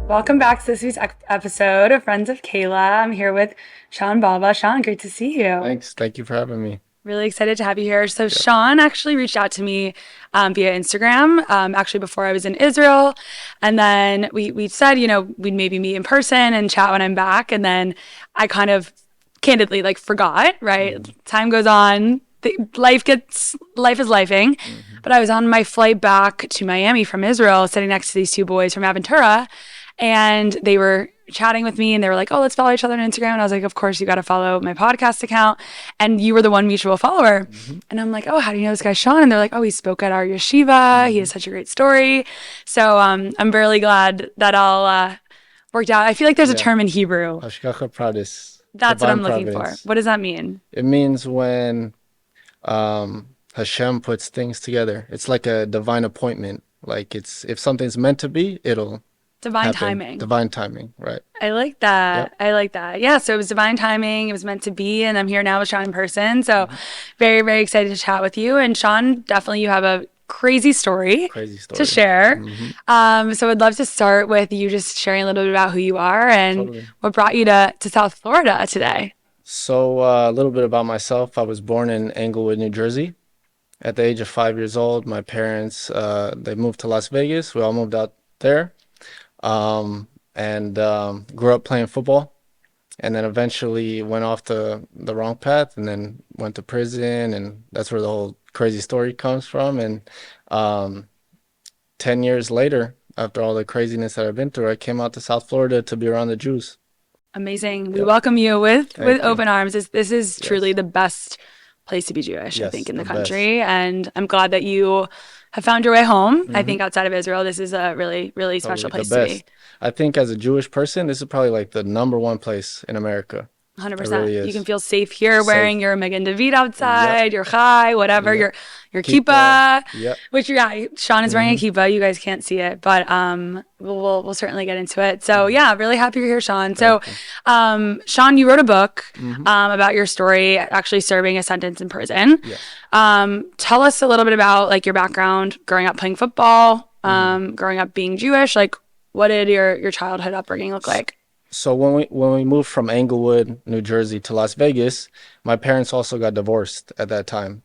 Welcome back to this week's episode of Friends of Kayla. I'm here with Shawn Balva. Shawn, great to see you. Thanks. Thank you for having me. Really excited to have you here. So Yeah. Shawn actually reached out to me via Instagram, actually before I was in Israel. And then we said, we'd maybe meet in person and chat when I'm back. And then I kind of candidly forgot, right? hmm Time goes on. Life is lifing. hmm But I was on my flight back to Miami from Israel, sitting next to these two boys from Aventura, and they were chatting with me and they were like, "Oh, let's follow each other on Instagram." And I was like, "Of course, you got to follow my podcast account." And you were the one mutual follower. hmm And I'm like, "Oh, how do you know this guy Shawn?" And they're like, "Oh, he spoke at our yeshiva. He hmm has such a great story." So I'm really glad that all worked out. I feel like there's a Yeah. term in Hebrew. Hashgacha Pratis, That's what divine I'm looking for. providence. What does that mean? It means when Hashem puts things together. It's like a divine appointment. Like it's if something's meant to be, it'll Divine happen. timing. Divine timing, right? I like Yep. that. I like that. Yeah, so it was divine timing. It was meant to be, and I'm here now with Shawn in person. So hmm very, very excited to chat with you. And Shawn, definitely you have a crazy story Crazy to story. share. hmm So I'd love to start with you just sharing a little bit about who you are and Totally. what brought you to South Florida today. So a little bit about myself. I was born in Englewood, New Jersey. At the age of 5 years old, my parents they moved to Las Vegas. We all moved out there. And grew up playing football, and then eventually went off the wrong path, and then went to prison, and that's where the whole crazy story comes from. And um, 10 years later, after all the craziness that I've been through, I came out to South Florida to be around the Jews. Amazing. We Yep. welcome you with Thank you. open arms. This is truly Yes. the best place to be Jewish, I think, Yes, in the the best. country. And I'm glad that you have found your way home. I hmm think outside of Israel, this is a really, really special Totally. The place to be. best. I think as a Jewish person, this is probably like the number one place in America. It 100%. really You can is. feel safe here wearing Safe. your Megan David Yep. outside, your chai, whatever, Yep. your Kippah. kippah, Yep. which yeah, Shawn is wearing a hmm kippah. You guys can't see it, but we'll certainly get into it. So hmm yeah, really happy you're here, Shawn. So Thank you. Shawn, you wrote a book hmm about your story, actually serving a sentence in prison. Yes. Tell us a little bit about your background, growing up playing football, hmm growing up being Jewish. What did your childhood upbringing look So, like? so when we moved from Englewood, New Jersey to Las Vegas, my parents also got divorced at that time.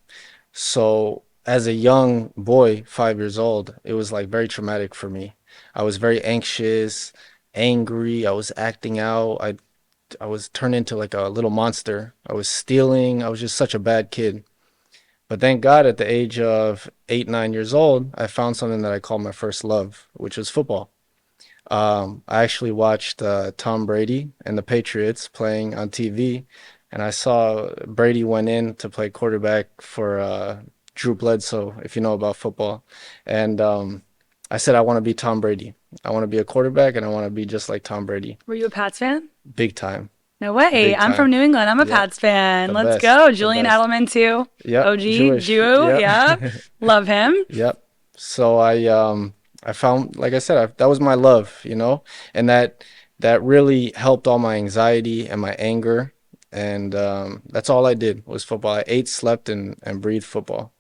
So as a young boy, 5 years old, it was like very traumatic for me. I was very anxious, angry. I was acting out. I was turned into like a little monster. I was stealing. I was just such a bad kid. But thank God, at the age of 8, 9 years old, I found something that I call my first love, which was football. I actually watched Tom Brady and the Patriots playing on TV, and I saw Brady went in to play quarterback for Drew Bledsoe, if you know about football. And I said, I want to be Tom Brady. I want to be a quarterback, and I want to be just like Tom Brady. Were you a Pats fan? Big time, No way. big I'm from time. New England. I'm a Yep, Pats fan. the Let's best, go. the Julian best. Edelman, too. Yep, OG, Jewish. Jew. Yep, Yeah. Love him. yep. So I found, like I said, that was my love, and that really helped all my anxiety and my anger, and that's all I did was football. I ate, slept, and breathed football,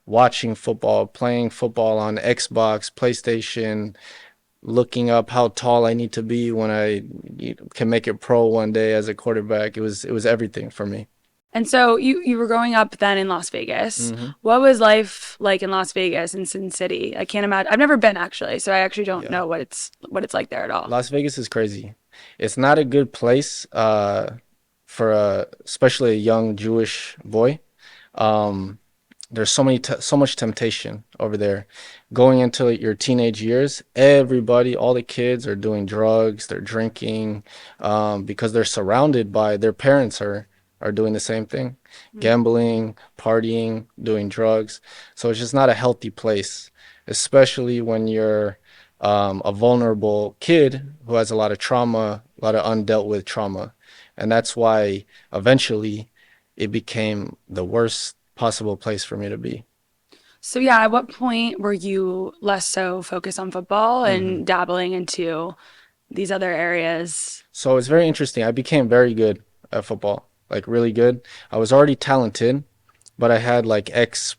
watching football, playing football on Xbox, PlayStation, looking up how tall I need to be when I can make it pro one day as a quarterback. It was everything for me. And so you were growing up then in Las Vegas. hmm What was life like in Las Vegas in Sin City? I can't imagine. I've never been actually, so I actually don't Yeah. know what it's like there at all. Las Vegas is crazy. It's not a good place for especially a young Jewish boy. Um, there's so much temptation over there. Going into your teenage years, everybody, all the kids are doing drugs, they're drinking, because they're surrounded by their parents are doing the same thing, gambling, partying, doing drugs. So it's just not a healthy place, especially when you're a vulnerable kid who has a lot of trauma, a lot of undealt with trauma. And that's why eventually it became the worst possible place for me to be. So yeah, at what point were you less so focused on football hmm and dabbling into these other areas? So it's very interesting. I became very good at football, like really good. I was already talented, but I had like ex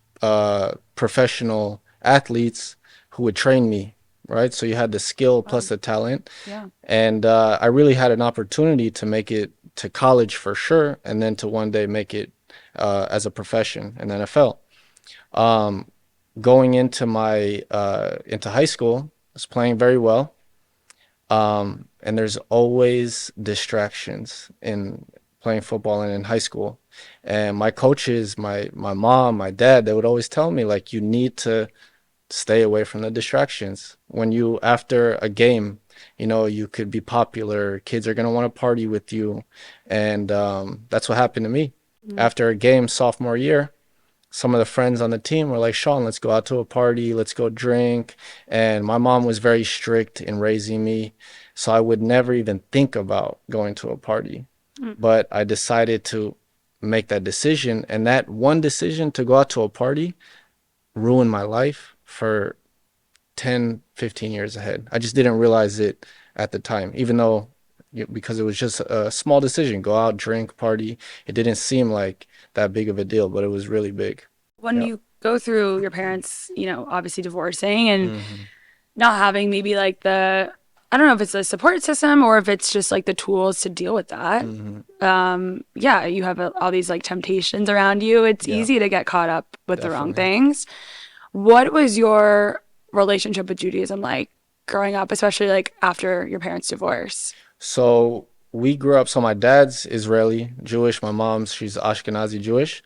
professional athletes who would train me, right? So you had the skill plus Wow. the talent. Yeah. And I really had an opportunity to make it to college for sure, and then to one day make it as a profession in the NFL. Um, Going into my into high school, I was playing very well. And there's always distractions in playing football and in high school. And my coaches, my mom, my dad, they would always tell me like you need to stay away from the distractions. When you after a game, you could be popular, kids are gonna want to party with you, and that's what happened to me. Mm. After a game sophomore year, some of the friends on the team were like, Shawn, let's go out to a party, let's go drink. And my mom was very strict in raising me, so I would never even think about going to a party. Mm. But I decided to make that decision, and that one decision to go out to a party ruined my life for 10, 15 years ahead. I just didn't realize it at the time, even though because it was just a small decision, go out, drink, party. It didn't seem like that big of a deal, but it was really big. When Yeah. you go through your parents, obviously divorcing and Hmm. not having maybe like I don't know if it's a support system or if it's just like the tools to deal with that. Hmm. Yeah, you have all these like temptations around you. It's Yeah, easy to get caught up with the wrong definitely. things. What was your relationship with Judaism like growing up, especially like after your parents' divorce? So we grew up, so my dad's Israeli Jewish, my mom's, she's Ashkenazi Jewish,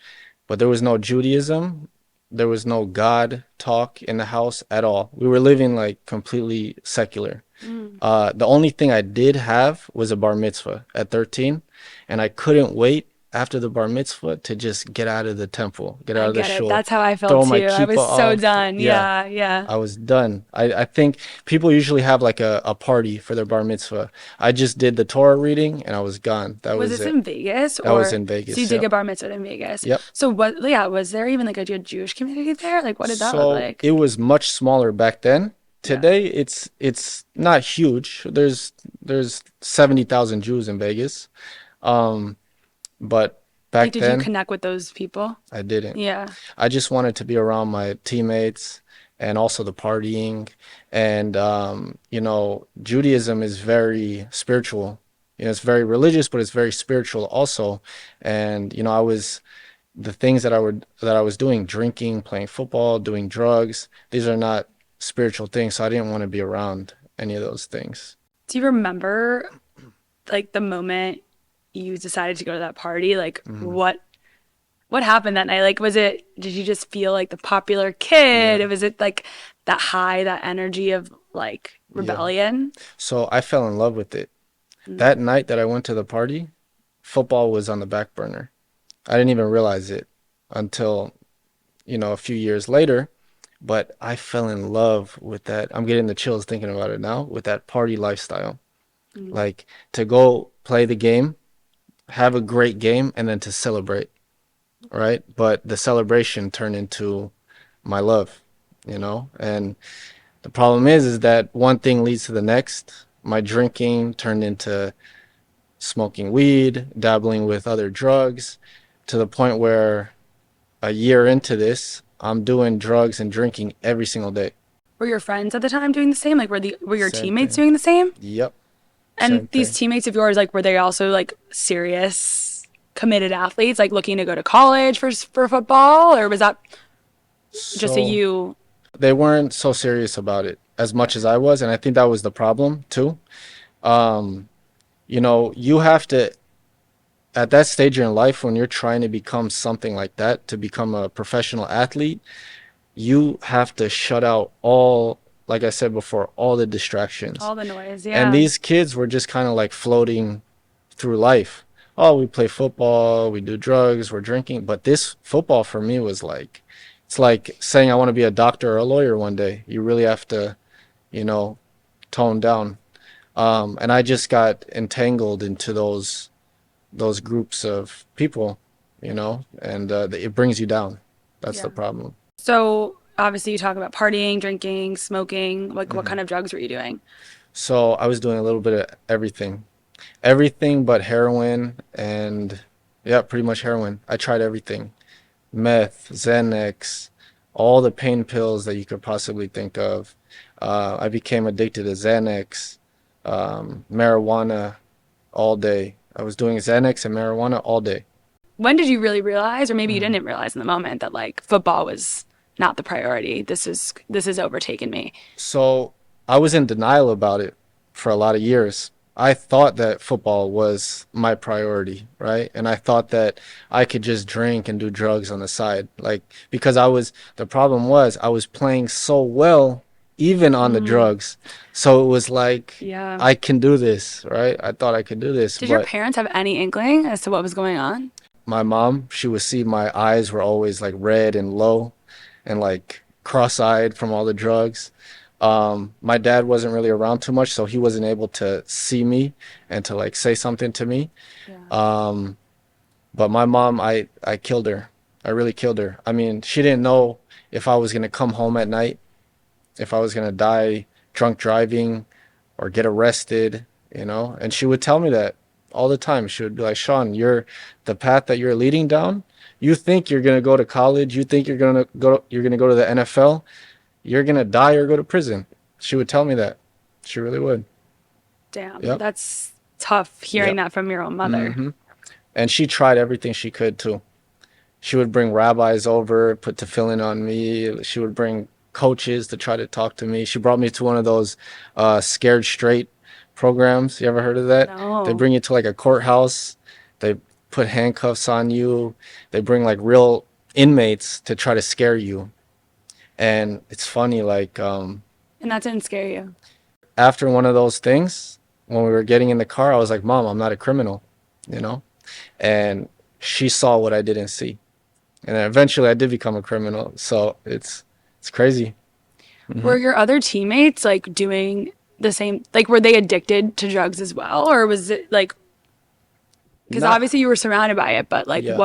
but there was no Judaism. There was no God talk in the house at all. We were living like completely secular. Mm. The only thing I did have was a bar mitzvah at 13, and I couldn't wait after the bar mitzvah to just get out of the temple, get I out of the get it. shul, That's how I felt throw my too. I kippah was so off. done. Yeah, Yeah, yeah. I was done. I think people usually have like a party for their bar mitzvah. I just did the Torah reading and I was gone. That Was was this it. in Vegas That was or in so you Vegas. did Yep. get bar mitzvah in Vegas? Yep. So what? Yeah, was there even like a Jewish community there? Like, what did that look So like? it was much smaller back then. Yeah. Today it's not huge. There's 70,000 Jews in Vegas. Um, but Like, back did you then connect with those people? I didn't. Yeah. I just wanted to be around my teammates and also the partying. And Judaism is very spiritual. It's very religious, but it's very spiritual also. And I was the things that I was doing, drinking, playing football, doing drugs, these are not spiritual things. So I didn't want to be around any of those things. Do you remember like the moment you decided to go to that party? Like, Mhm. what happened that night? Like, did you just feel like the popular Yeah. kid? Was it like that high, that energy of like Yeah. rebellion? So I fell in love with it. Mm. That night that I went to the party, football was on the back burner. I didn't even realize it until, a few years later, but I fell in love with that. I'm getting the chills thinking about it now, with that party lifestyle. Mm. Like to go play the game, have a great game, and then to celebrate, right? But the celebration turned into my love, And the problem is that one thing leads to the next. My drinking turned into smoking weed, dabbling with other drugs, to the point where a year into this, I'm doing drugs and drinking every single day. Were your friends at the time doing the same? Like, were your Same teammates thing. doing the same? Yep, And same these thing. teammates of yours, like, were they also like serious, committed athletes, like looking to go to college for football, or was that just a So you? they weren't so serious about it as Yeah. much as I was, and I think that was the problem too. Um, you have to, at that stage in life when you're trying to become something like that, to become a professional athlete, you have to shut out all, like I said before, all the distractions. All the noise, And yeah. these kids were just kind of like floating through life. Oh, we play football, we do drugs, we're drinking. But this football for me was like, it's like saying I want to be a doctor or a lawyer one day. You really have to, you know, tone down. And I just got entangled into those groups of people, and it brings you down. That's the Yeah. problem. So obviously you talk about partying, drinking, smoking. Like, what Hmm. kind of drugs were you doing? So I was doing a little bit of everything but heroin, and yeah, pretty much heroin. I tried everything: meth, Xanax, all the pain pills that you could possibly think of. I became addicted to Xanax, marijuana all day. I was doing Xanax and marijuana all day. When did you really realize, or maybe you Mhm. didn't realize in the moment, that like football was not the priority? This is overtaken me. So I was in denial about it for a lot of years. I thought that football was my priority, right? And I thought that I could just drink and do drugs on the side. Like, because the problem was I was playing so well, even on the Mm, drugs. So it was like, yeah. I can do this, right? I thought I could do this. Did your But parents have any inkling as to what was going on? my mom, she would see my eyes were always like red and low and like cross-eyed from all the drugs. My dad wasn't really around too much, so he wasn't able to see me and to like say something to me. Yeah. Um, but my mom, I killed her. I really killed her. I mean, she didn't know if I was gonna come home at night, if I was gonna die drunk driving or get arrested, and she would tell me that all the time. She would be like, Shawn, the path that you're leading down, you think you're gonna go to college, you think you're gonna go to the NFL, you're gonna die or go to prison. She would tell me that. She really would. Damn, Yep. that's tough hearing Yep. that from your own mother. hmm And she tried everything she could too. She would bring rabbis over, put tefillin on me. She would bring coaches to try to talk to me. She brought me to one of those scared straight programs. You ever heard of that? They No. bring you to like a courthouse. They put handcuffs on you. They bring like real inmates to try to scare you. And it's funny, like And that didn't scare you. after one of those things, when we were getting in the car, I was like, Mom, I'm not a criminal, you know? And she saw what I didn't see. And then eventually I did become a criminal. So it's crazy. hmm Were your other teammates like doing the same? Like, were they addicted to drugs as well? Or was it like, because Not obviously you were surrounded by it, but like, Yeah.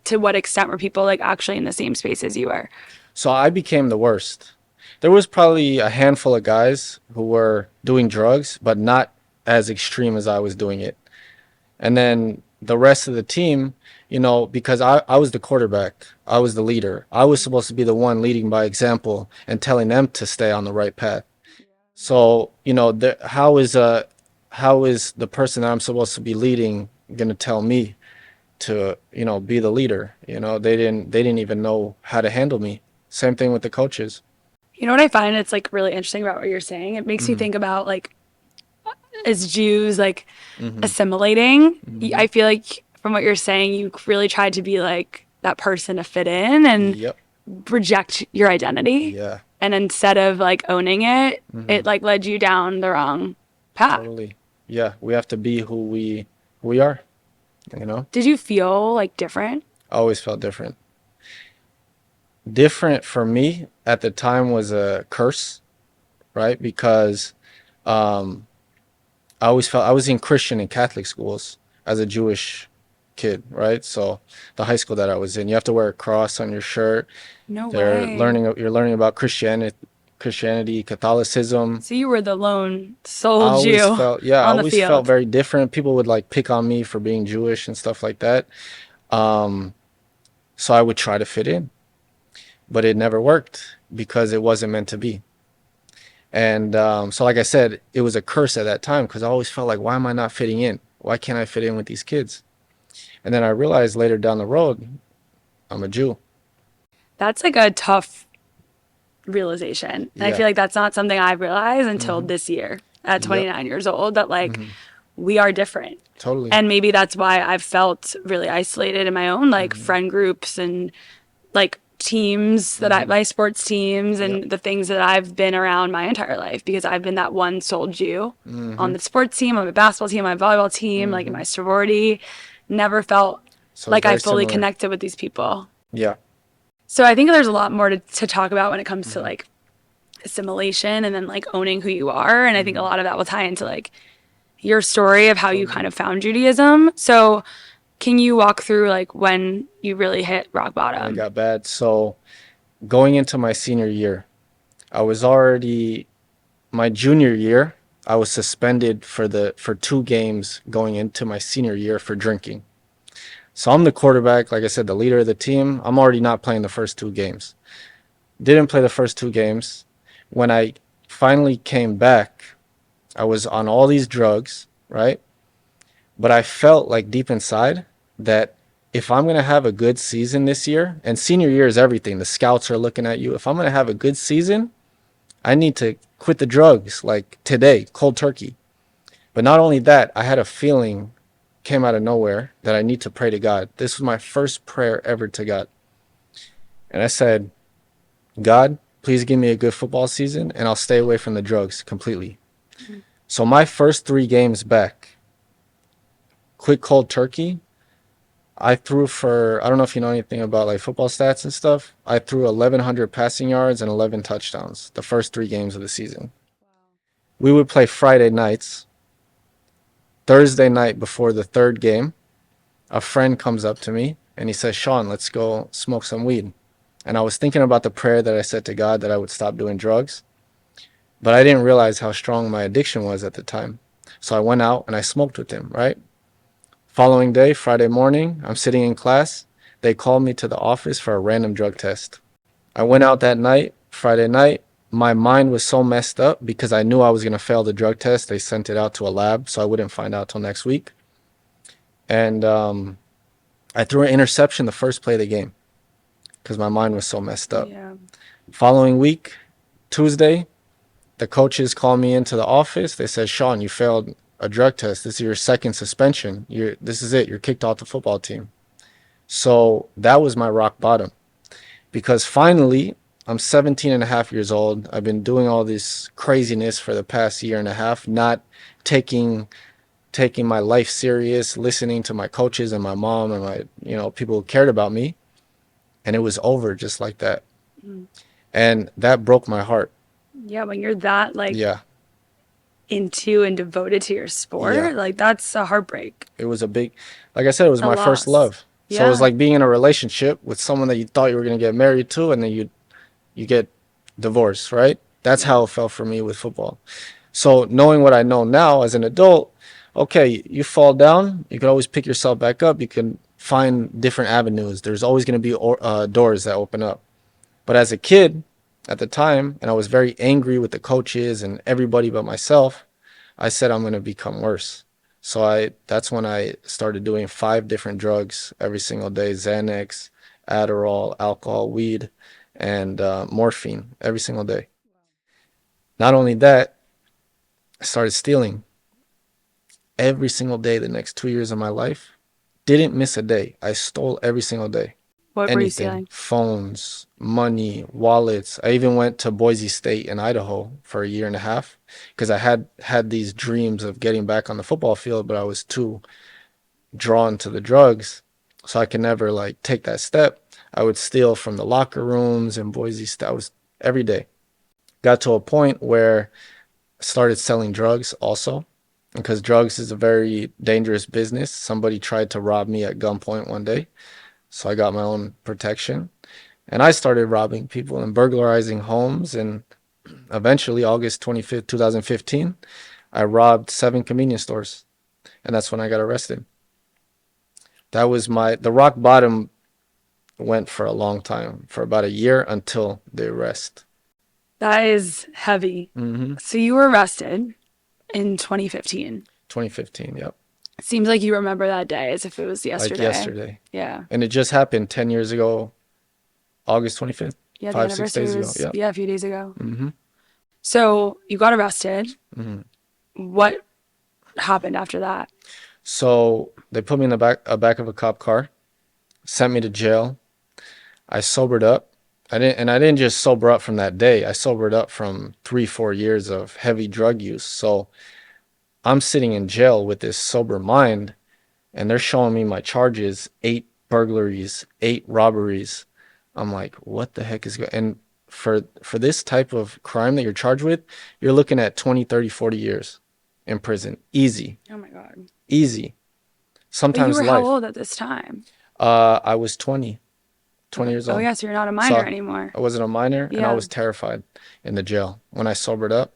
to what extent were people like actually in the same space as you were? So I became the worst. There was probably a handful of guys who were doing drugs, but not as extreme as I was doing it. And then the rest of the team, because I was the quarterback, I was the leader. I was supposed to be the one leading by example and telling them to stay on the right path. So, how is the person that I'm supposed to be leading going to tell me to, be the leader? They didn't even know how to handle me. Same thing with the coaches. You know what I find it's like really interesting about what you're saying? It makes me hmm think about like as Jews like hmm assimilating. hmm I feel like from what you're saying, you really tried to be like that person to fit in and Yep. reject your identity. Yeah. And instead of like owning it, it hmm like led you down the wrong path. Totally. Yeah. We have to be who we are, you know? Did you feel like different? I always felt different. Different for me at the time was a curse, right? Because um I always felt I was in Christian and Catholic schools as a Jewish kid, right? So the high school that I was in, you have to wear a cross on your shirt. No They're way. learning you're learning about Christianity, Catholicism. So you were the lone I soul always Jew felt, yeah, I on the always felt field. very different. People would like pick on me for being Jewish and stuff like that. Um, so I would try to fit in, but it never worked because it wasn't meant to be. And so, like I said, it was a curse at that time because I always felt like, why am I not fitting in? Why can't I fit in with these kids? And then I realized later down the road, I'm a Jew. That's like a tough realization. And I Yeah. feel like that's not something I realized until hmm this year at Yep. 29 years old that like hmm we are different. Totally. And maybe that's why I've felt really isolated in my own like hmm friend groups and like teams hmm my sports teams Yep. and the things that I've been around my entire life because I've been that one soul Jew on hmm the sports team, on my basketball team, my volleyball team, like in hmm my sorority. Never felt So it's like I very fully similar. connected with these people. Yeah. So I think there's a lot more to talk about when it comes to hmm like assimilation and then like owning who you are. And I think a hmm lot of that will tie into like your story of how you Totally. kind of found Judaism. So can you walk through like when you really hit rock When it bottom? got bad. So going into my senior year, I was already my junior year, I was suspended for 2 games going into my senior year for drinking. So I'm the quarterback, like I said, the leader of the team. I'm already not playing the first 2 games. Didn't play the first 2 games. When I finally came back, I was on all these drugs, right? But I felt like deep inside that if I'm going to have a good season this year, and senior year is everything, the scouts are looking at you. If I'm going to have a good season, I need to quit the drugs like today, cold turkey. But not only that, I had a feeling came out of nowhere that I need to pray to God. This was my first prayer ever to God. And I said, God, please give me a good football season and I'll stay away from the drugs completely. Mhm. So my first 3 games back, quick cold turkey, I threw for, I don't know if you know anything about like football stats and stuff. I threw 1,100 passing yards and 11 touchdowns the first 3 games of the season. We would play Friday nights. Thursday night before the third game, a friend comes up to me and he says, Shawn, let's go smoke some weed. And I was thinking about the prayer that I said to God that I would stop doing drugs, but I didn't realize how strong my addiction was at the time. So I went out and I smoked with him, right? Following day, Friday morning, I'm sitting in class. They called me to the office for a random drug test. I went out that night, Friday night. My mind was so messed up because I knew I was going to fail the drug test. They sent it out to a lab, so I wouldn't find out till next week. And I threw an interception the first play of the game because my mind was so messed up. Yeah. Following week, Tuesday, the coaches called me into the office. They said, Shawn, you failed a drug test. This is your second suspension. This is it. You're kicked off the football team. So that was my rock bottom because finally I'm 17 and a half years old. I've been doing all this craziness for the past year and a half, not taking my life serious, listening to my coaches and my mom and my, people who cared about me. And it was over just like that. Mhm. And that broke my heart. Yeah, when you're that like Yeah. into and devoted to your Yeah. sport, like that's a heartbreak, It was like I said, it was a my first loss. love. So it was Yeah. like being in a relationship with someone that you thought you were going to get married to, and then you get divorced, right? That's Yeah. how it felt for me with football. So knowing what I know now as an adult, okay, you fall down, you can always pick yourself back up. You can find different avenues. There's always going to be doors that open up. But as a kid at the time, and I was very angry with the coaches and everybody but myself, I said I'm going to become worse. So that's when I started doing 5 different drugs every single day: Xanax, Adderall, alcohol, weed, and morphine every single day. Not only that, I started stealing every single day the next 2 years of my life. Didn't miss a day. I stole every single day. What were you Anything: stealing? phones, money, wallets. I even went to Boise State in Idaho for a year and a half because I had these dreams of getting back on the football field, but I was too drawn to the drugs, so I could never like take that step. I would steal from the locker rooms in Boise State. I was every day. Got to a point where I started selling drugs also because drugs is a very dangerous business. Somebody tried to rob me at gunpoint one day, so I got my own protection. And I started robbing people and burglarizing homes. And eventually, August 25th, 2015, I robbed 7 convenience stores. And that's when I got arrested. That was the rock bottom went for a long time, for about a year until the arrest. That is heavy. Mm-hmm. So you were arrested in 2015. 2015, yep. Seems like you remember that day as if it was Like yesterday. yesterday. Yeah. And it just happened 10 years ago, August 25th, Yeah, the 5, 6 days anniversary ago. was, Yep. yeah, a few days ago. Mm-hmm. So you got arrested. Mm-hmm. What happened after that? So they put me in the back of a cop car, sent me to jail. I sobered up. I didn't just sober up from that day. I sobered up from 3, 4 years of heavy drug use. So I'm sitting in jail with this sober mind, and they're showing me my charges: 8 burglaries, 8 robberies. I'm like, what the heck is going? And for this type of crime that you're charged with, you're looking at 20, 30, 40 years in prison. Easy, Oh my God. easy. But you Sometimes were how life. old at this time? I was 20 Okay. years Oh old. yeah, so you're not a minor So anymore. I wasn't a minor, and I Yeah. was terrified in the jail when I sobered up,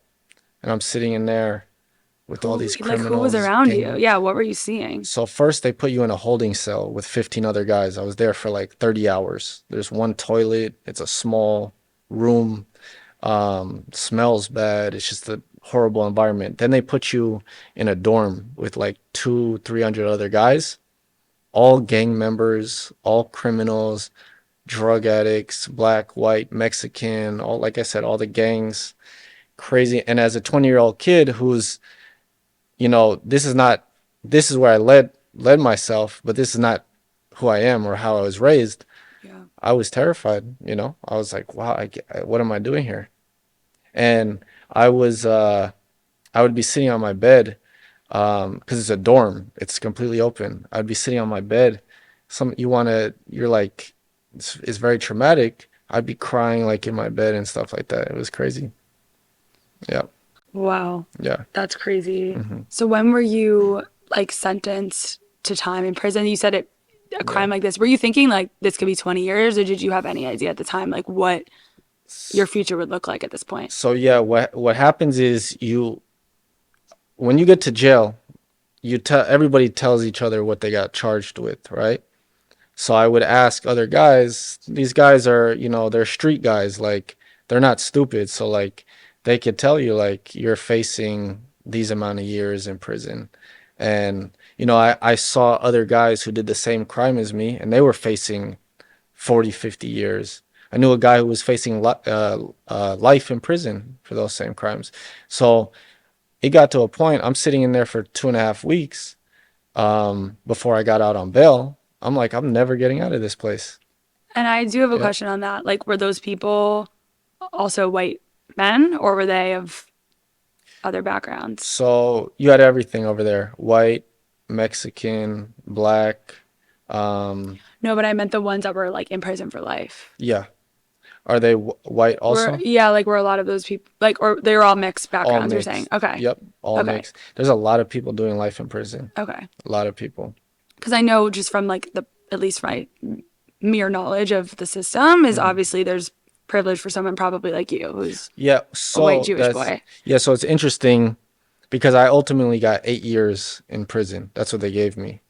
and I'm sitting in there with all these Who was criminals, around you? gang. Yeah, what were you seeing? So first they put you in a holding cell with 15 other guys. I was there for like 30 hours. There's one toilet. It's a small room. Smells bad. It's just a horrible environment. Then they put you in a dorm with like 300 other guys, all gang members, all criminals, drug addicts, black, white, Mexican, all, like I said, all the gangs, crazy. And as a 20-year-old kid who's, this is not, this is where I led myself, but this is not who I am or how I was raised. Yeah. I was terrified. I was like, wow, what am I doing here? And I was, I would be sitting on my bed, because it's a dorm, it's completely open. I'd be sitting on my bed. You're like, it's very traumatic. I'd be crying like in my bed and stuff like that. It was crazy. Yeah, Wow. yeah. That's crazy. Hmm. So when were you like sentenced to time in prison? You said it a Yeah. crime like this. Were you thinking like this could be 20 years or did you have any idea at the time like what your future would look like at this point? So yeah, what happens is when you get to jail, everybody tells each other what they got charged with, right? So I would ask other guys, these guys are, they're street guys, like they're not stupid. So like they could tell you like you're facing these amount of years in prison. And I saw other guys who did the same crime as me and they were facing 40, 50 years. I knew a guy who was facing life in prison for those same crimes. So it got to a point, I'm sitting in there for 2.5 weeks, before I got out on bail. I'm like, I'm never getting out of this place. And I do have a Yep. question on that. Like were those people also white men or were they of other backgrounds? So you had everything over there: white, Mexican, black. Um, No, but I meant the ones that were like in prison for life. yeah. Are they white Were also? yeah, like were a lot of those people like or they were all mixed All backgrounds, you're saying. mixed. Okay. Yep, all Okay. mixed. There's a lot of people doing life in prison. Okay. A lot of people. Because I know just from like the at least my mere knowledge of the system is Mhm. obviously there's privilege for someone probably like you who's Yeah, a white Jewish boy. so it's interesting because I ultimately got 8 years in prison. That's what they gave me.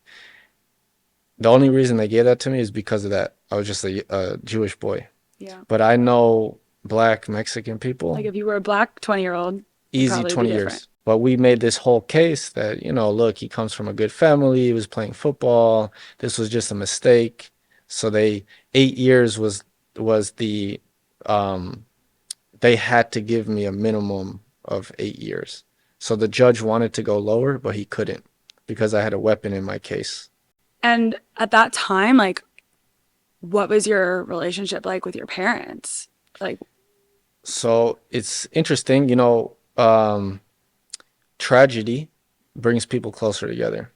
The only reason they gave that to me is because of that. I was just a Jewish boy. Yeah. But I know black Mexican Like people, if you were a black 20-year-old, it easy probably would be 20 different. years. But we made this whole case that, look, he comes from a good family, he was playing football, this was just a mistake. So 8 years was the um they had to give me a minimum of 8 years. So the judge wanted to go lower, but he couldn't because I had a weapon in my case. And at that time, like what was your relationship like with your parents? Like, So it's interesting, tragedy brings people closer together.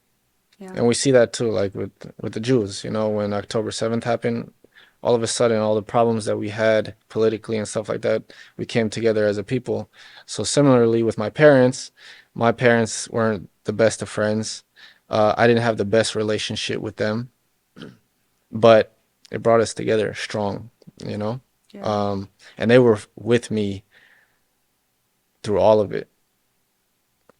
yeah. And we see that too, like with the Jews, when October 7th happened, all of a sudden all the problems that we had politically and stuff like that, we came together as a people. So similarly with my parents weren't the best of friends. I didn't have the best relationship with them, but it brought us together strong, you know? Yeah. And they were with me through all of it,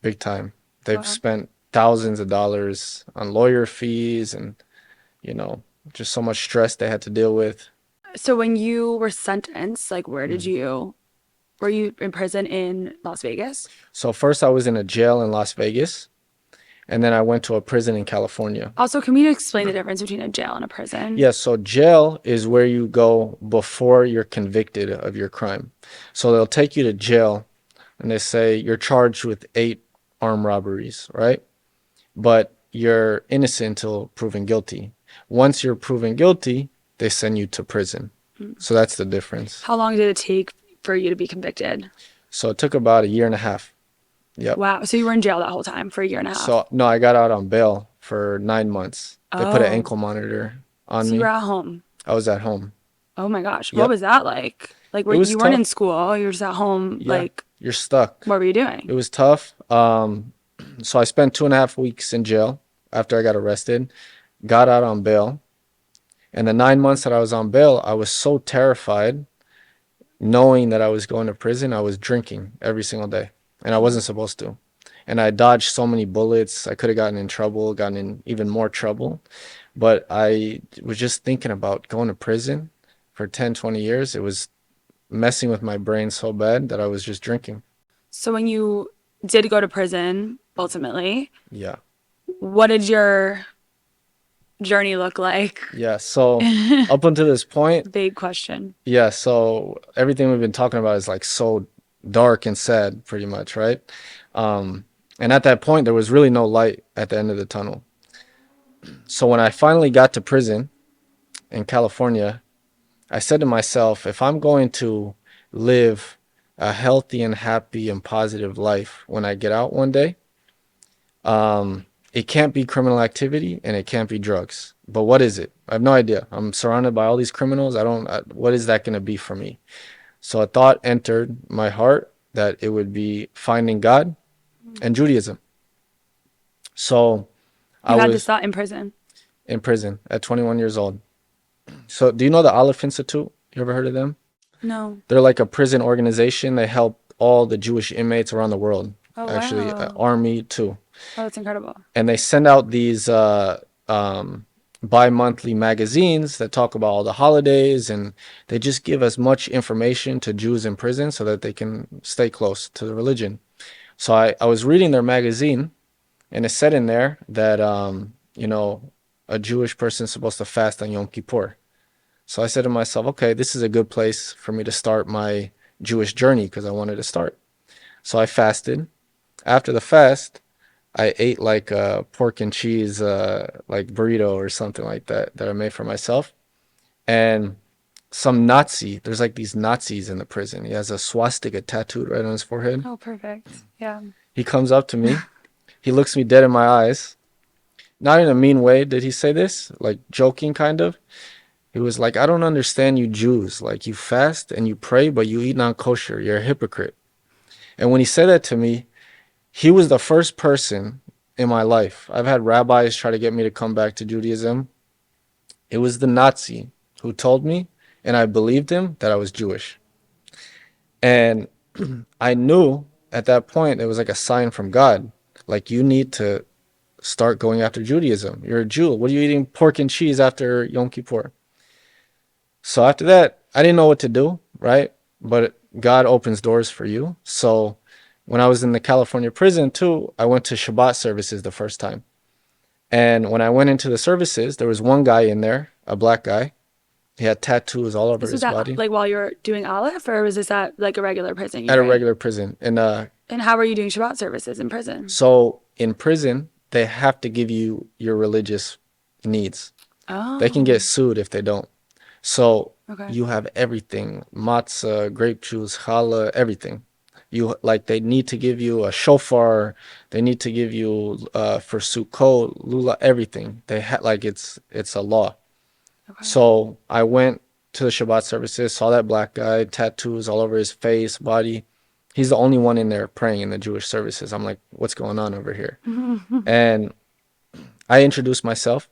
big time. They've Wow. spent thousands of dollars on lawyer fees and, you know, just so much stress they had to deal with. So when you were sentenced, like where did Mm. you were you in prison in Las Vegas? So first I was in a jail in Las Vegas, and then I went to a prison in California. Also, can we explain the difference between a jail and a prison? Yes, so jail is where you go before you're convicted of your crime. So they'll take you to jail and they say you're charged with 8 armed robberies, right? But you're innocent until proven guilty. Once you're proven guilty, they send you to prison. So that's the difference. How long did it take for you to be convicted? So it took about a year and a half. Yep. Wow. So you were in jail that whole time for a year and a half. So no, I got out on bail for 9 months. They put an Oh, ankle monitor on so you were me. at home. I was at home. Oh my gosh. What Yep. was that like? Like, It was you weren't in tough. school, you were just at home. Yeah. Like, You're stuck. what were you It doing? was tough. So I spent 2.5 weeks in jail after I got arrested, got out on bail. And the 9 months that I was on bail, I was so terrified knowing that I was going to prison. I was drinking every single day, and I wasn't supposed to. And I dodged so many bullets. I could have gotten in trouble, gotten in even more trouble. But I was just thinking about going to prison for 10, 20 years. It was messing with my brain so bad that I was just drinking. So when you did go to prison, ultimately, Yeah. what did your journey look like? Yeah. So up until this point, Vague question. yeah, so everything we've been talking about is like so dark and sad, pretty much, right? Um, and at that point, there was really no light at the end of the tunnel. So when I finally got to prison in California, I said to myself, if I'm going to live a healthy and happy and positive life when I get out one day, it can't be criminal activity and it can't be drugs. But what is it? I have no idea. I'm surrounded by all these criminals. What is that going to be for me? So a thought entered my heart that it would be finding God and Judaism. So I You had this was thought in prison. in prison at 21 years old. So do you know the Aleph Institute? You ever heard of them? No. They're like a prison organization. They help all the Jewish inmates around the world. Oh, Actually, wow. army too. Oh, that's incredible. And they send out these bi-monthly magazines that talk about all the holidays, and they just give as much information to Jews in prison so that they can stay close to the religion. So I was reading their magazine, and it said in there that a Jewish person is supposed to fast on Yom Kippur. So I said to myself, okay, this is a good place for me to start my Jewish journey because I wanted to start. So I fasted. After the fast, I ate like a pork and cheese like burrito or something like that that I made for myself. And some Nazi, there's like these Nazis in the prison. He has a swastika tattooed right on his forehead. Oh, perfect. Yeah. He comes up to me. He looks me dead in my eyes. Not in a mean way did he say this, like joking kind of. He was like, I don't understand you Jews. Like you fast and you pray, but you eat non-kosher. You're a hypocrite. And when he said that to me, he was the first person in my life. I've had rabbis try to get me to come back to Judaism. It was the Nazi who told me, and I believed him, that I was Jewish. And I knew at that point it was like a sign from God. Like, you need to start going after Judaism. You're a Jew. What are you eating pork and cheese after Yom Kippur? So after that, I didn't know what to do, right? But God opens doors for you. So when I was in the California prison too, I went to Shabbat services the first time. And when I went into the services, there was one guy in there, a black guy. He had tattoos all over This was his at body like while you were doing Aleph, or was this at like a regular prison you at a were in? regular prison. And And how were you doing Shabbat services in prison? so in prison, they have to give you your religious needs. They can get Oh, sued if they don't. So okay. you have everything, matzah, grape juice, challah, everything. You like they need to give you a shofar. They need to give you for Sukkot, lula, everything. They like it's a law. Okay. So I went to the Shabbat services, saw that black guy, tattoos all over his face, body. He's the only one in there praying in the Jewish services. I'm like, what's going on over here? And I introduced myself.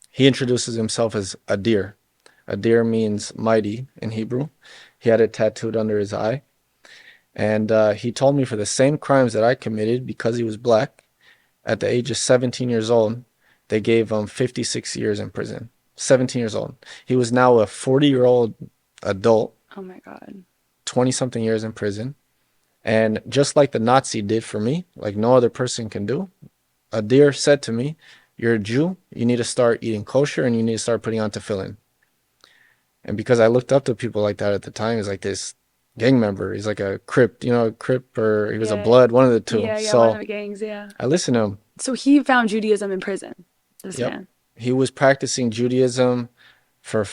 He introduces himself as a deer. A deer means mighty in Hebrew. He had it tattooed under his eye. And he told me for the same crimes that I committed because he was black, at the age of 17 years old, they gave him 56 years in prison. 17 years old. He was now a 40-year-old adult, Oh my God. 20 something years in prison. And just like the Nazi did for me, like no other person can do, a deer said to me, you're a Jew, you need to start eating kosher and you need to start putting on tefillin. And because I looked up to people like that at the time, he's like this gang member. He's like a Crip, a Crip, or he was a Yeah. Blood, one of the two. Yeah, yeah, one of So the gangs, yeah. I listened to him. So he found Judaism in prison, this Yep. man. He was practicing Judaism for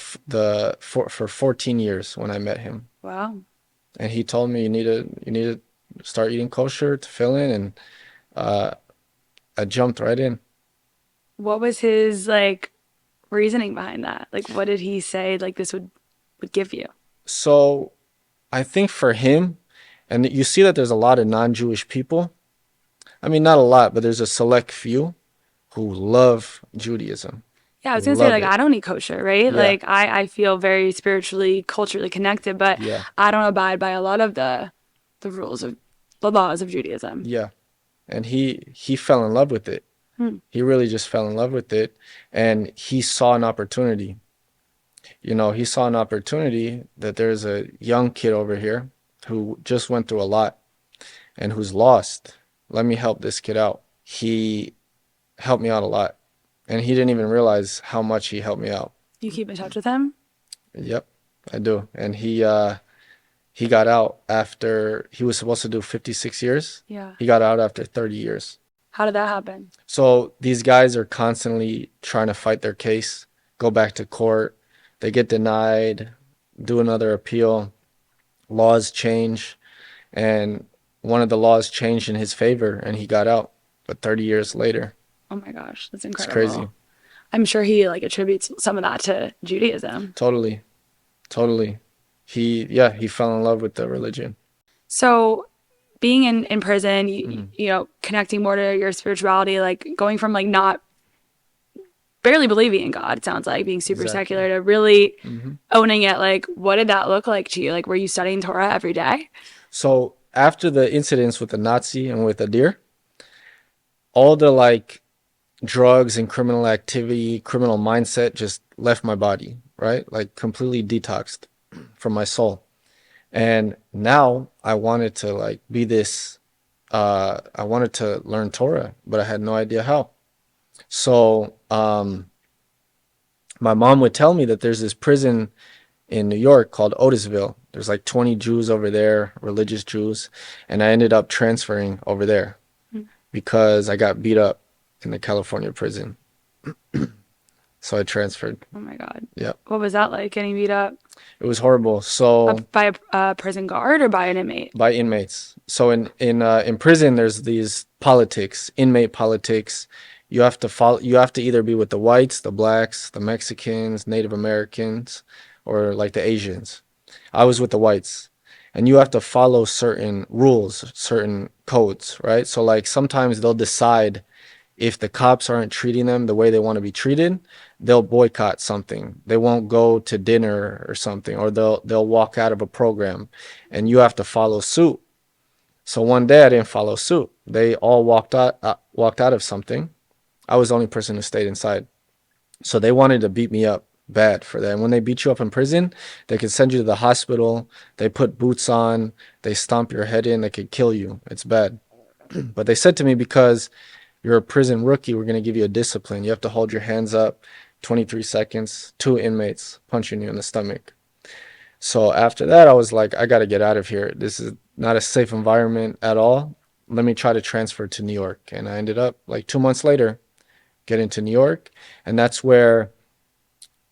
14 years when I met him. Wow. And he told me you need to start eating kosher to fill in, and uh, I jumped right in. What was his like reasoning behind that? Like what did he say like this would give you? So I think for him, and you see that there's a lot of non-Jewish people. I mean, not a lot, but there's a select few who love Judaism, Yeah, I who was gonna say love like it. I don't eat kosher, right? Yeah, Like I feel very spiritually, culturally connected, but yeah, I don't abide by a lot of the rules of the laws of Judaism. yeah. And he fell in love with it. Hmm. He really just fell in love with it, and he saw an opportunity. He saw an opportunity that there's a young kid over here who just went through a lot and who's lost. Let me help this kid out. He helped me out a lot, and he didn't even realize how much he helped me out. You keep in touch with him? Yep, I do. And he got out after he was supposed to do 56 years. Yeah. He got out after 30 years. How did that happen? So these guys are constantly trying to fight their case, go back to court. They get denied, do another appeal. Laws change, and one of the laws changed in his favor, and he got out. But 30 years later, Oh my gosh, that's it's crazy. incredible. I'm sure he like attributes some of that to Judaism. Totally, totally. Yeah, he fell in love with the religion. So being in prison, Mhm. connecting more to your spirituality, like going from like not barely believing in God, it sounds like being super Exactly. secular to really hmm owning it. Like, what did that look like to you? Like, were you studying Torah every day? So after the incidents with the Nazi and with the deer, all the like drugs and criminal activity, criminal mindset just left my body, right? Like completely detoxed from my soul. And now I wanted to like be this I wanted to learn Torah, but I had no idea how. So my mom would tell me that there's this prison in New York called Otisville. There's like 20 Jews over there, religious Jews, and I ended up transferring over there because I got beat up in the California prison. So I transferred. Oh my God. Yep. What was that like getting beat up? It was horrible. So By a prison guard or by an inmate? by inmates. So in prison there's these politics, inmate politics. You have to follow you have to either be with the whites, the blacks, the Mexicans, Native Americans, or like the Asians. I was with the whites. And you have to follow certain rules, certain codes, right? So like sometimes they'll decide if the cops aren't treating them the way they want to be treated, they'll boycott something. They won't go to dinner or something, or they'll walk out of a program, and you have to follow suit. So one day I didn't follow suit. They all walked out of something. I was the only person who stayed inside. So they wanted to beat me up bad for that. And when they beat you up in prison, they could send you to the hospital. They put boots on. They stomp your head in. They could kill you. It's bad. But they said to me, because you're a prison rookie, we're going to give you a discipline. You have to hold your hands up 23 seconds, two inmates punching you in the stomach. So after that, I was like, I got to get out of here. This is not a safe environment at all. Let me try to transfer to New York. And I ended up like 2 months later getting to New York. And that's where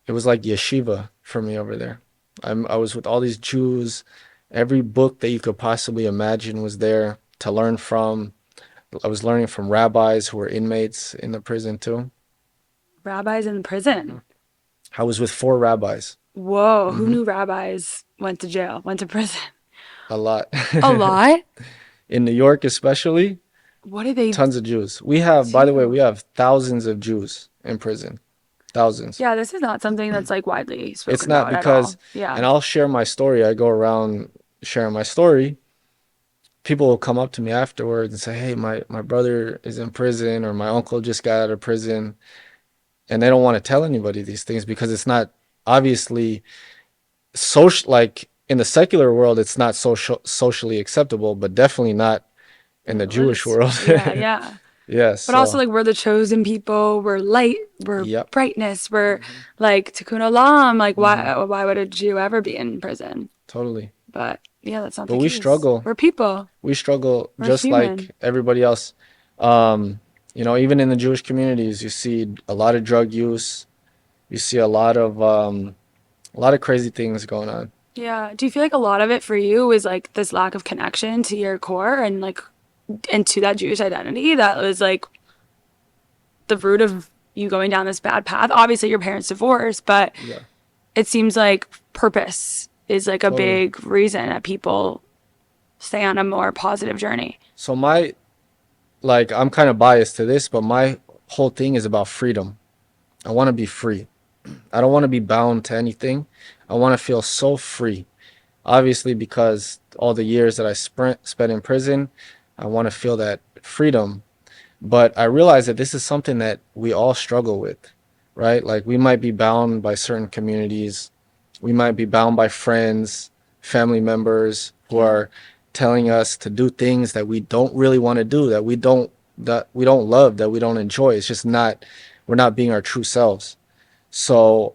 it was like yeshiva for me over there. I was with all these Jews. Every book that you could possibly imagine was there to learn from. I was learning from rabbis who were inmates in the prison too. Rabbis in prison. I was with four rabbis. Whoa, who hmm knew rabbis went to jail, went to prison? A lot. A lot? In New York, especially, What did they tons of Jews. We have, by the way, we do? have thousands of Jews in prison. Thousands. Yeah, this is not something that's like widely It's spoken not about at all. because, Yeah. and I'll share my story. I go around sharing my story. People will come up to me afterwards and say, "Hey, my brother is in prison, or my uncle just got out of prison," and they don't want to tell anybody these things because it's not obviously social. Like in the secular world, it's not socially acceptable, but definitely not in In the the Jewish religious, world. yeah, yeah. Yeah, But also so like we're the chosen people, we're light, we're yep. brightness, we're hmm like tikkun olam. Like hmm why would a Jew ever be in prison? Totally. But yeah, that's not But the we case. struggle. We're people. We struggle We're just human. like everybody else. Um, even in the Jewish communities, you see a lot of drug use. You see a lot of crazy things going on. Yeah. Do you feel like a lot of it for you is like this lack of connection to your core and like and to that Jewish identity that was like the root of you going down this bad path? Obviously your parents divorced, but Yeah, it seems like purpose is like a totally. big reason that people stay on a more positive journey. So I'm kind of biased to this, but my whole thing is about freedom. I want to be free. I don't want to be bound to anything. I want to feel so free. Obviously, because all the years that I spent in prison, I want to feel that freedom. But I realize that this is something that we all struggle with, right? Like we might be bound by certain communities, we might be bound by friends, family members who Yeah. are telling us to do things that we don't really want to do, that we don't love, that we don't enjoy. It's just not, we're not being our true selves. So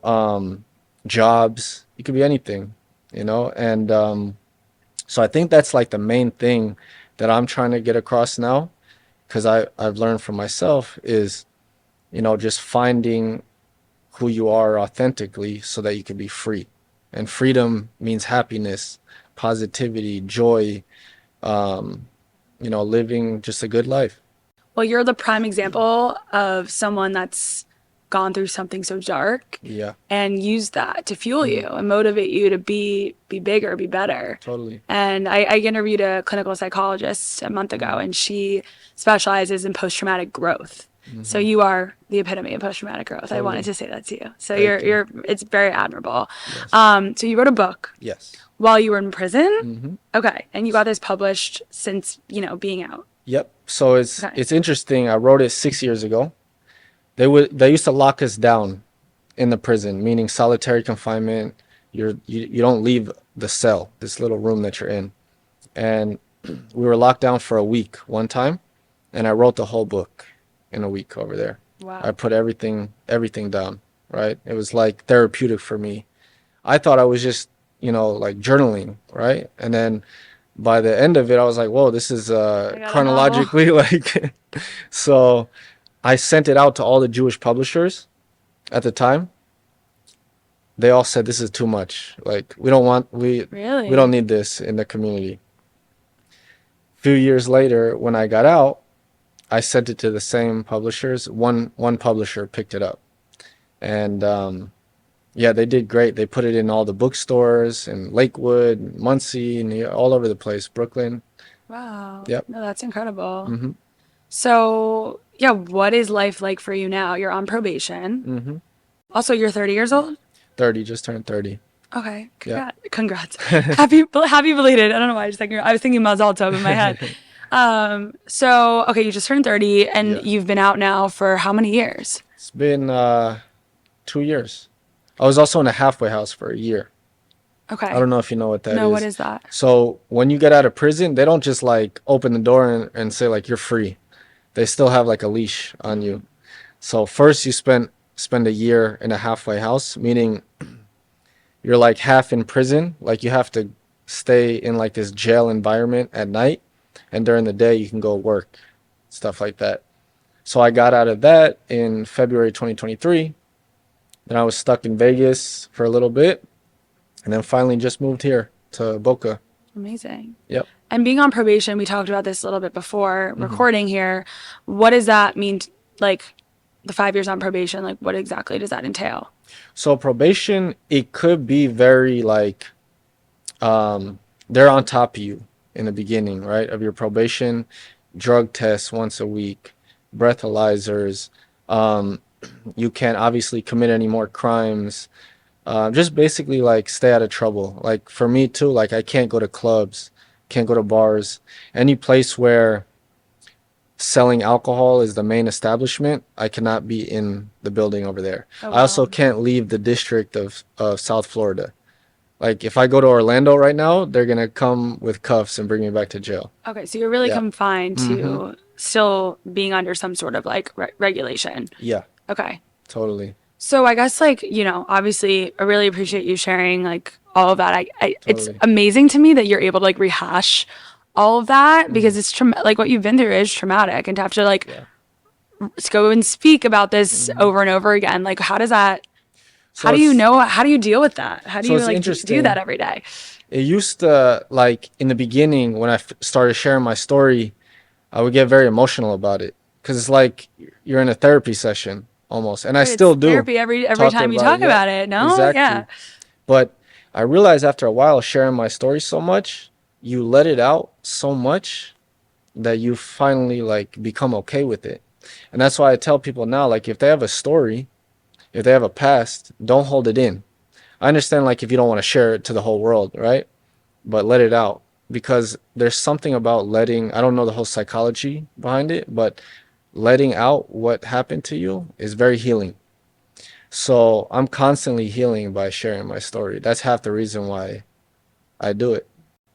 jobs, it could be anything, and so I think that's like the main thing that I'm trying to get across now, because I've learned from myself is, just finding who you are authentically so that you can be free. And freedom means happiness, positivity, joy, um, living just a good life. Well, you're the prime example of someone that's gone through something so dark Yeah. and used that to fuel you Mhm. and motivate you to be bigger, be better. Totally. And I interviewed a clinical psychologist a month ago, Mhm. and she specializes in post traumatic growth. So Mhm. you are the epitome of post traumatic growth. I wanted Totally. to say that to you. So Thank you. you're it's very admirable. Yes. So you wrote a book Yes. while you were in prison. Mhm. Okay, and you got this published since being out. Yep. So it's Okay. it's interesting. I wrote it 6 years ago. They used to lock us down in the prison, meaning solitary confinement. You don't leave the cell, this little room that you're in. And we were locked down for a week one time, and I wrote the whole book in a week over there. I Wow. put everything down, right? It was like therapeutic for me. I thought I was just, like journaling, right? And then by the end of it, I was like, whoa, this is I got a novel. chronologically like so I sent it out to all the Jewish publishers at the time. They all said this is too much. Like we don't Really? need this in the community. A few years later, when I got out, I sent it to the same publishers. One publisher picked it up, and yeah, they did great. They put it in all the bookstores in Lakewood, Muncie, all over the place, Brooklyn. Wow. Yep. No, that's incredible. Mm-hmm. So, yeah, what is life like for you now? You're on probation. Mm-hmm. Also, you're 30 years old? 30, just turned 30. Okay. Yep. Congrats. Happy belated. I don't know why I was thinking Mazel Tov in my head. So okay, you just turned 30 and Yeah. you've been out now for how many years? It's been 2 years. I was also in a halfway house for a year. I Okay. don't know if you know what that No, what is. is that? So when you get out of prison, they don't just like open the door and say like you're free. They still have like a leash on you. So first you spend a year in a halfway house, meaning you're like half in prison, like you have to stay in like this jail environment at night, and during the day you can go work, stuff like that. So I got out of that in February 2023. Then I was stuck in Vegas for a little bit, and then finally just moved here to Boca. Amazing. Yep. And being on probation, we talked about this a little bit before Hmm. recording here. What does that mean? Like the 5 years on probation, like what exactly does that entail? So probation, it could be very like they're on top of you in the beginning, right? Of your probation, drug tests once a week, breathalyzers. Um, you can't obviously commit any more crimes. Just basically like stay out of trouble. Like for me too, like I can't go to clubs, can't go to bars, any place where selling alcohol is the main establishment. I cannot be in the building over there. Oh, I also wow. can't leave the district of South Florida. Like if I go to Orlando right now, they're gonna come with cuffs and bring me back to jail. Okay, so you're really Yeah. confined Mm-hmm. to still being under some sort of like regulation. Yeah, Okay. totally. So I guess like, obviously I really appreciate you sharing like all of that. It's Totally. amazing to me that you're able to like rehash all of that Hmm. because it's like what you've been through is traumatic and to have to like Yeah. go and speak about this Hmm. over and over again. Like how So do you it's know, how do you deal with that? How do so you it's like do that interesting. every day? It used to like in the beginning when I started sharing my story, I would get very emotional about it because it's like you're in a therapy session almost, and I Right, it's still do therapy every talk time you about it. talk Yep, about it. No? Yeah. exactly. But I realized after a while sharing my story so much, you let it out so much that you finally like become okay with it. And that's why I tell people now, like if they have a story, if they have a past, don't hold it in. I understand like if you don't want to share it to the whole world, right? But let it out because there's something about letting, I don't know the whole psychology behind it, but letting out what happened to you is very healing. So I'm constantly healing by sharing my story. That's half the reason why I do it.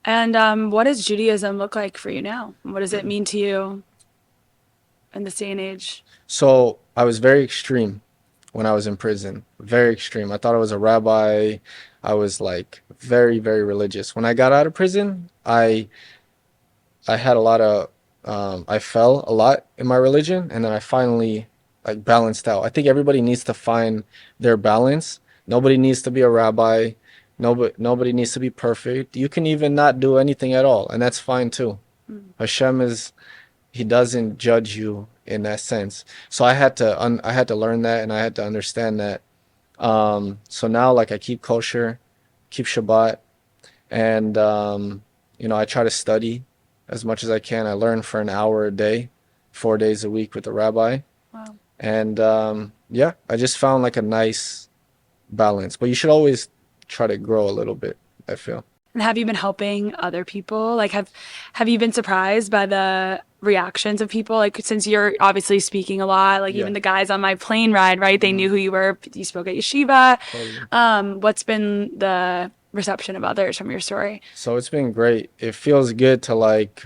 And what does Judaism look like for you now? What does it mean to you in this day and age? So I was very extreme when I was in prison. Very extreme. I thought I was a rabbi. I was like very, very religious. When I got out of prison, I had a lot of I fell a lot in my religion, and then I finally like balanced out. I think everybody needs to find their balance. Nobody needs to be a rabbi. Nobody needs to be perfect. You can even not do anything at all, and that's fine too. Hashem is he doesn't judge you in that sense. So I had to learn that, and I had to understand that. So now like I keep kosher, keep Shabbat, and I try to study as much as I can. I learn for an hour a day, 4 days a week with the rabbi, Wow. and yeah, I just found like a nice balance. But you should always try to grow a little bit, I feel. And have you been helping other people? Like have you been surprised by the reactions of people? Like since you're obviously speaking a lot, like Yeah. even the guys on my plane ride, right? They Hmm. knew who you were. You spoke at yeshiva. Totally. What's been the reception of others from your story? So it's been great. It feels good to like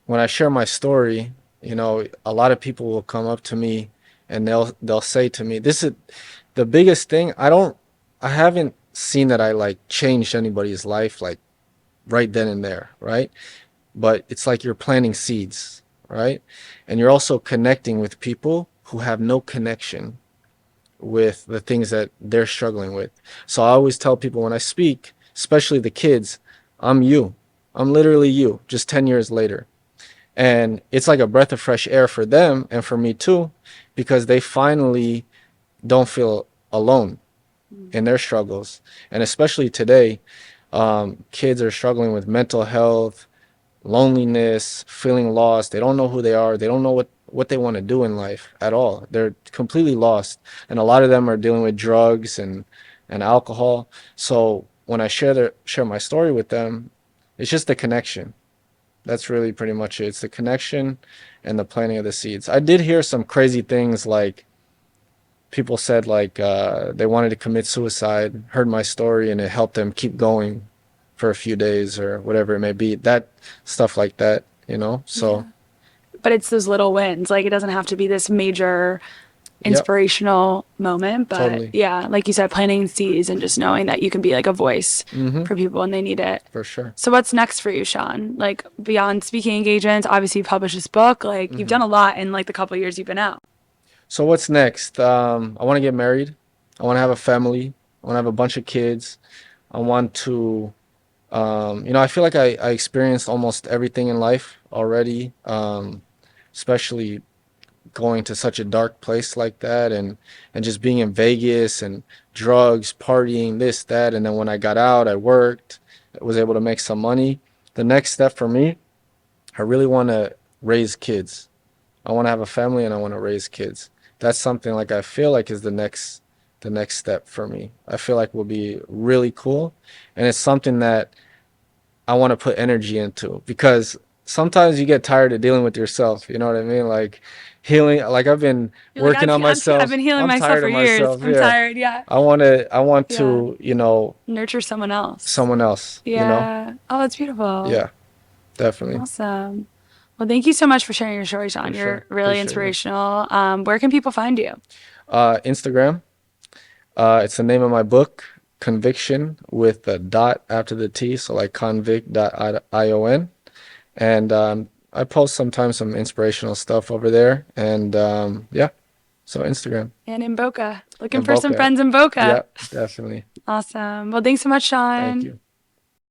when I share my story, a lot of people will come up to me and they'll say to me, "This is the biggest thing. I haven't seen that I like changed anybody's life like right then and there, right? But it's like you're planting seeds, right? And you're also connecting with people who have no connection with the things that they're struggling with. So I always tell people when I speak, especially the kids, I'm you. I'm literally you, just 10 years later. And it's like a breath of fresh air for them and for me too, because they finally don't feel alone in their struggles. And especially today, kids are struggling with mental health, loneliness, feeling lost. They don't know who they are. They don't know what they want to do in life at all. They're completely lost. And a lot of them are dealing with drugs and alcohol. So when I share my story with them, it's just the connection. That's really pretty much it. It's the connection and the planting of the seeds. I did hear some crazy things like people said like they wanted to commit suicide, heard my story, and it helped them keep going for a few days or whatever it may be. That stuff like that. Yeah. So, But it's those little wins. Like it doesn't have to be this major yep, inspirational moment, but totally. yeah, like you said, planting seeds and just knowing that you can be like a voice Mm-hmm. for people when they need it. For sure. So what's next for you, Shawn? Like beyond speaking engagements, obviously you published this book, like you've Mm-hmm. done a lot in like the couple of years you've been out. So what's next? I want to get married. I want to have a family. I want to have a bunch of kids. I want to, I feel like I experienced almost everything in life already, especially going to such a dark place like that and just being in Vegas and drugs, partying, this, that. And then when I got out, I worked, was able to make some money. The next step for me, I really want to raise kids. I want to have a family and I want to raise kids. That's something like I feel like is the next step for me. I feel like will be really cool. And it's something that I want to put energy into because sometimes you get tired of dealing with yourself. You know what I mean? Like healing, like I've been You're like, working on I've myself. been healing I'm myself tired for of years. myself. I'm Yeah. tired. Yeah. I want Yeah. to, Nurture someone else. someone else. Yeah. Oh, that's beautiful. Yeah, definitely. Awesome. Well, thank you so much for sharing your story, For Shawn. You're sure. really Appreciate you. inspirational. Where can people find you? Instagram. It's the name of my book, Conviction with a dot after the T, so like convict.ion. And I post sometimes some inspirational stuff over there. And yeah, so Instagram And in Boca. Looking and for some Boca. friends in Boca. Yeah, definitely. Awesome. Well, thanks so much, Thank Shawn. you.